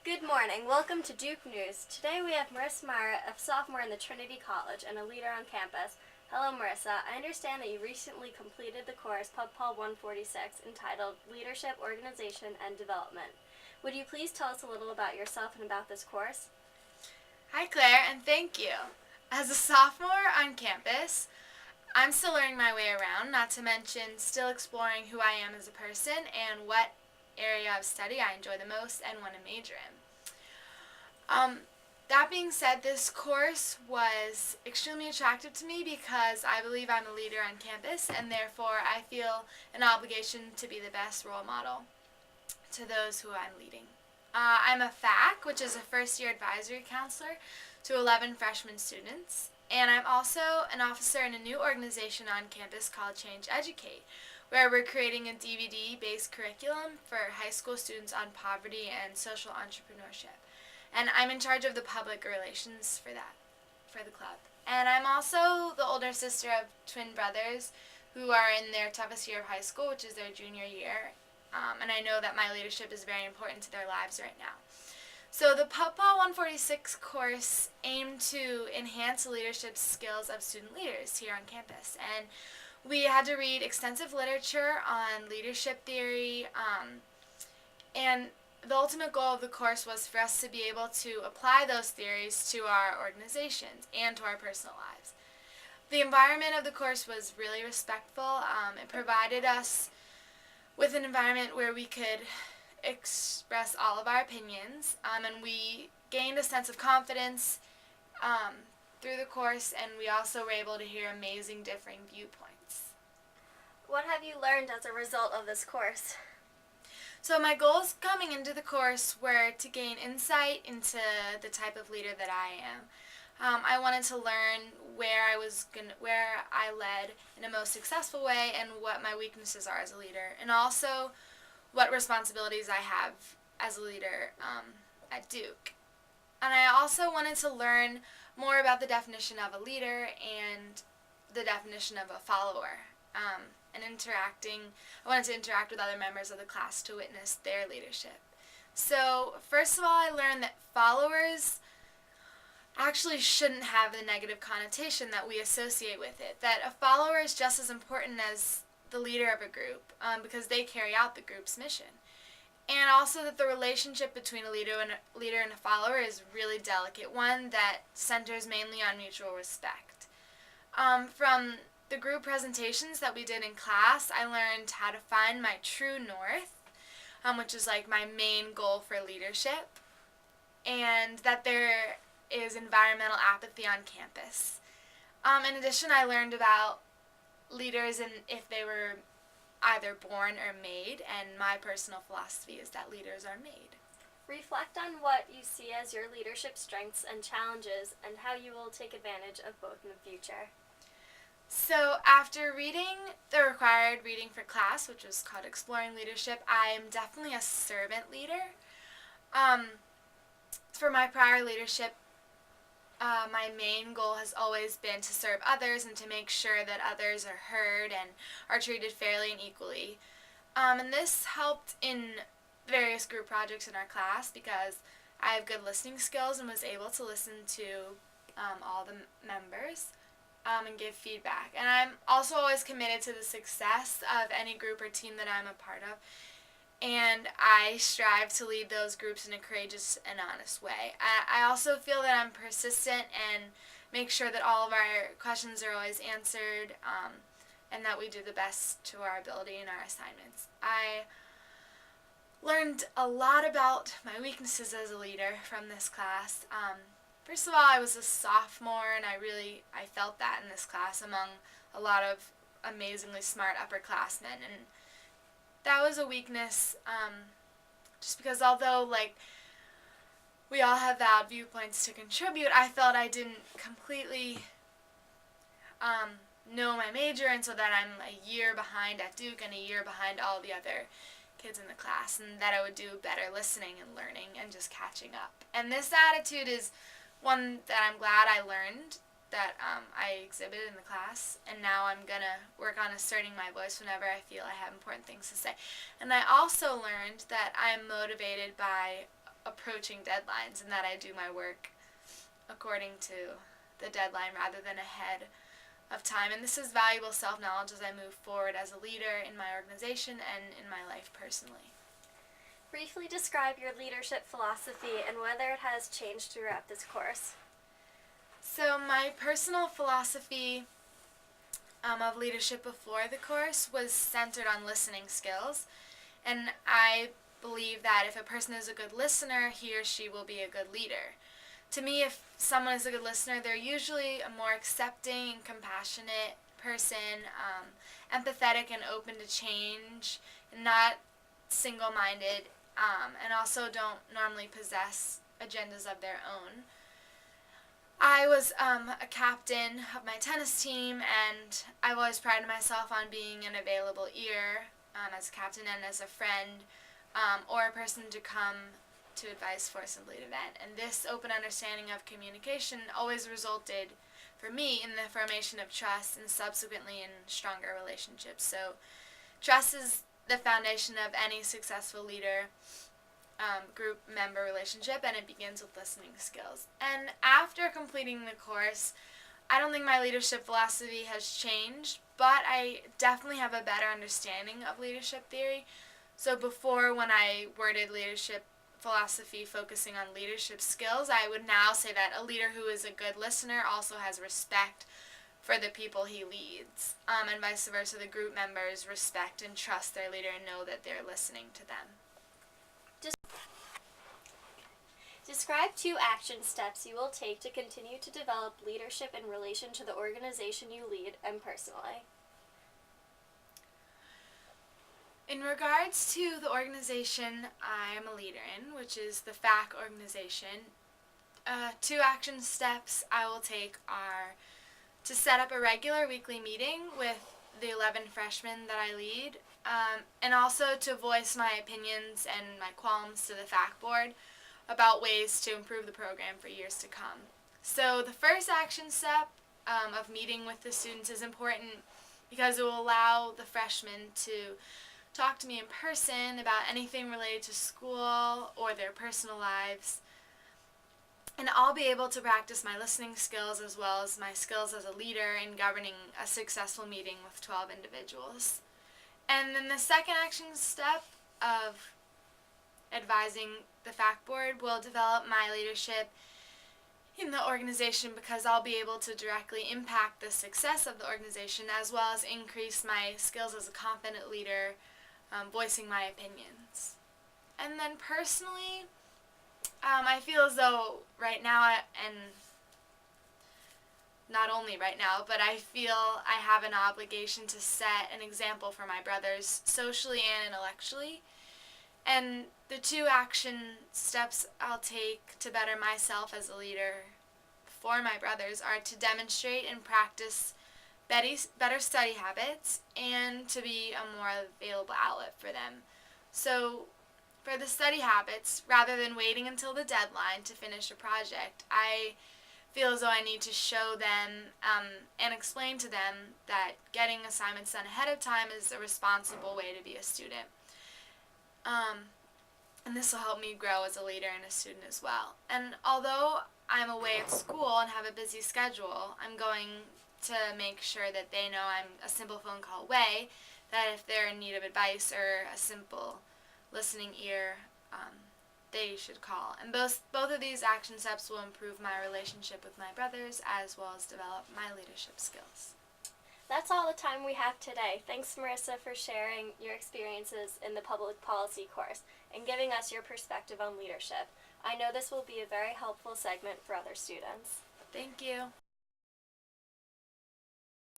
Good morning. Welcome to Duke News. Today we have Marissa, a sophomore in the Trinity College and a leader on campus. Hello, Marissa. I understand that you recently completed the course PubPol 146 entitled Leadership, Organization, and Development. Would you please tell us a little about yourself and about this course? Hi, Claire, and thank you. As a sophomore on campus, I'm still learning my way around, not to mention still exploring who I am as a person and what area of study I enjoy the most and want to major in. That being said, this course was extremely attractive to me because I believe I'm a leader on campus, and therefore I feel an obligation to be the best role model to those who I'm leading. I'm a FAC, which is a first-year advisory counselor to 11 freshman students, and I'm also an officer in a new organization on campus called Change Educate, where we're creating a DVD-based curriculum for high school students on poverty and social entrepreneurship. And I'm in charge of the public relations for the club. And I'm also the older sister of twin brothers who are in their toughest year of high school, which is their junior year. And I know that my leadership is very important to their lives right now. So the PubPol 146 course aimed to enhance the leadership skills of student leaders here on campus. And we had to read extensive literature on leadership theory, and the ultimate goal of the course was for us to be able to apply those theories to our organizations and to our personal lives. The environment of the course was really respectful. It provided us with an environment where we could express all of our opinions, and we gained a sense of confidence through the course, and we also were able to hear amazing differing viewpoints. What have you learned as a result of this course? So my goals coming into the course were to gain insight into the type of leader that I am. I wanted to learn where I led in a most successful way and what my weaknesses are as a leader, and also what responsibilities I have as a leader at Duke. And I also wanted to learn more about the definition of a leader and the definition of a follower. I wanted to interact with other members of the class to witness their leadership. So, first of all, I learned that followers actually shouldn't have the negative connotation that we associate with it. That a follower is just as important as the leader of a group because they carry out the group's mission. And also that the relationship between a leader and a follower is really delicate, one that centers mainly on mutual respect. From the group presentations that we did in class, I learned how to find my true north, which is like my main goal for leadership, and that there is environmental apathy on campus. In addition, I learned about leaders and if they were either born or made, and my personal philosophy is that leaders are made. Reflect on what you see as your leadership strengths and challenges and how you will take advantage of both in the future. So after reading the required reading for class, which was called Exploring Leadership, I am definitely a servant leader. For my prior leadership, my main goal has always been to serve others and to make sure that others are heard and are treated fairly and equally. And this helped in various group projects in our class because I have good listening skills and was able to listen to all the members and give feedback. And I'm also always committed to the success of any group or team that I'm a part of. And I strive to lead those groups in a courageous and honest way. I also feel that I'm persistent and make sure that all of our questions are always answered and that we do the best to our ability in our assignments. I learned a lot about my weaknesses as a leader from this class. First of all, I was a sophomore, and I felt that in this class among a lot of amazingly smart upperclassmen, and that was a weakness, just because although, we all have valid viewpoints to contribute, I felt I didn't completely know my major, and so that I'm a year behind at Duke and a year behind all the other kids in the class, and that I would do better listening and learning and just catching up. And this attitude is one that I'm glad I learned, that I exhibited in the class, and now I'm going to work on asserting my voice whenever I feel I have important things to say. And I also learned that I'm motivated by approaching deadlines and that I do my work according to the deadline rather than ahead of time. And this is valuable self-knowledge as I move forward as a leader in my organization and in my life personally. Briefly describe your leadership philosophy and whether it has changed throughout this course. So my personal philosophy of leadership before the course was centered on listening skills, and I believe that if a person is a good listener, he or she will be a good leader. To me, if someone is a good listener, they're usually a more accepting and compassionate person, empathetic and open to change, and not single-minded, and also don't normally possess agendas of their own. I was a captain of my tennis team, and I've always prided myself on being an available ear as a captain and as a friend, or a person to come to advise for a simply event. And this open understanding of communication always resulted, for me, in the formation of trust and subsequently in stronger relationships. So trust is the foundation of any successful leader group member relationship, and it begins with listening skills. And after completing the course, I don't think my leadership philosophy has changed, but I definitely have a better understanding of leadership theory. So before, when I worded leadership philosophy focusing on leadership skills, I would now say that a leader who is a good listener also has respect for the people he leads, and vice versa. The group members respect and trust their leader and know that they're listening to them. Describe 2 action steps you will take to continue to develop leadership in relation to the organization you lead and personally. In regards to the organization I am a leader in, which is the FAC organization, 2 action steps I will take are to set up a regular weekly meeting with the 11 freshmen that I lead, and also to voice my opinions and my qualms to the FAC board about ways to improve the program for years to come. So the first action step of meeting with the students is important because it will allow the freshmen to talk to me in person about anything related to school or their personal lives. And I'll be able to practice my listening skills as well as my skills as a leader in governing a successful meeting with 12 individuals. And then the second action step of advising the FAC board will develop my leadership in the organization because I'll be able to directly impact the success of the organization as well as increase my skills as a confident leader, voicing my opinions. And then personally, I feel as though right now, and not only right now, but I feel I have an obligation to set an example for my brothers socially and intellectually. And the 2 action steps I'll take to better myself as a leader for my brothers are to demonstrate and practice better study habits and to be a more available outlet for them. So for the study habits, rather than waiting until the deadline to finish a project, I feel as though I need to show them and explain to them that getting assignments done ahead of time is a responsible way to be a student. And this will help me grow as a leader and a student as well. And although I'm away at school and have a busy schedule, I'm going to make sure that they know I'm a simple phone call away, that if they're in need of advice or a simple listening ear, they should call. And both of these action steps will improve my relationship with my brothers as well as develop my leadership skills. That's all the time we have today. Thanks, Marissa, for sharing your experiences in the public policy course and giving us your perspective on leadership. I know this will be a very helpful segment for other students. Thank you.